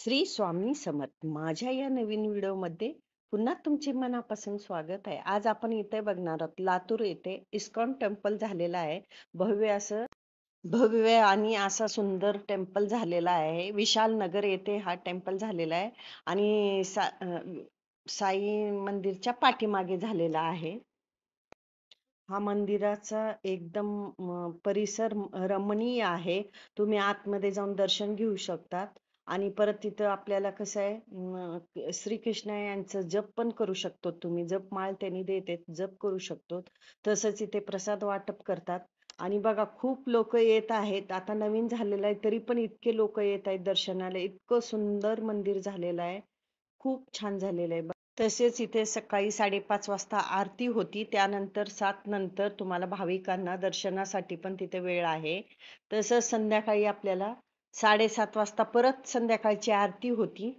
श्री स्वामी समर्थ. माझ्या या नवीन व्हिडिओमध्ये पुन्हा तुमचे मनापासून स्वागत आहे. आज आपण इथे बघणार आहोत लातूर येथे इस्कॉन टेम्पल झालेलं आहे. भव्य आणि असा सुंदर टेम्पल झालेला आहे. विशाल नगर येथे हा टेम्पल झालेला आहे आणि साई मंदिरच्या पाठीमागे झालेला आहे. हा मंदिराचा एकदम परिसर रमणीय आहे. तुम्ही आतमध्ये जाऊन दर्शन घेऊ शकतात आणि परत तिथं आपल्याला कसं आहे, श्रीकृष्ण यांचं जप पण करू शकतो. तुम्ही जपमाळ त्यांनी देते, जप करू शकतो. तसंच इथे प्रसाद वाटप करतात. आणि बघा, खूप लोक येत आहेत. आता नवीन झालेलं आहे तरी पण इतके लोक येत आहेत दर्शनाला. इतकं सुंदर मंदिर झालेलं आहे, खूप छान झालेलं आहे. तसेच इथे सकाळी 5:30 वाजता आरती होती. त्यानंतर 7 नंतर तुम्हाला भाविकांना दर्शनासाठी पण तिथे वेळ आहे. तसंच संध्याकाळी आपल्याला 7:30 वाजता परत संध्याकाळची आरती होती.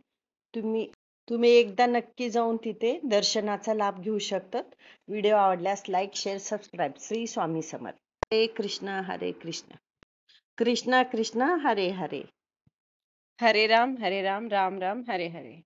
तुम्ही तुम्ही एकदा नक्की जाऊन तिथे दर्शनाचा लाभ घेऊ शकतात. व्हिडिओ आवडल्यास like, share, subscribe. Shri Swami Samarth. हरे कृष्ण हरे कृष्ण, कृष्ण कृष्ण हरे हरे. हरे राम राम राम हरे हरे.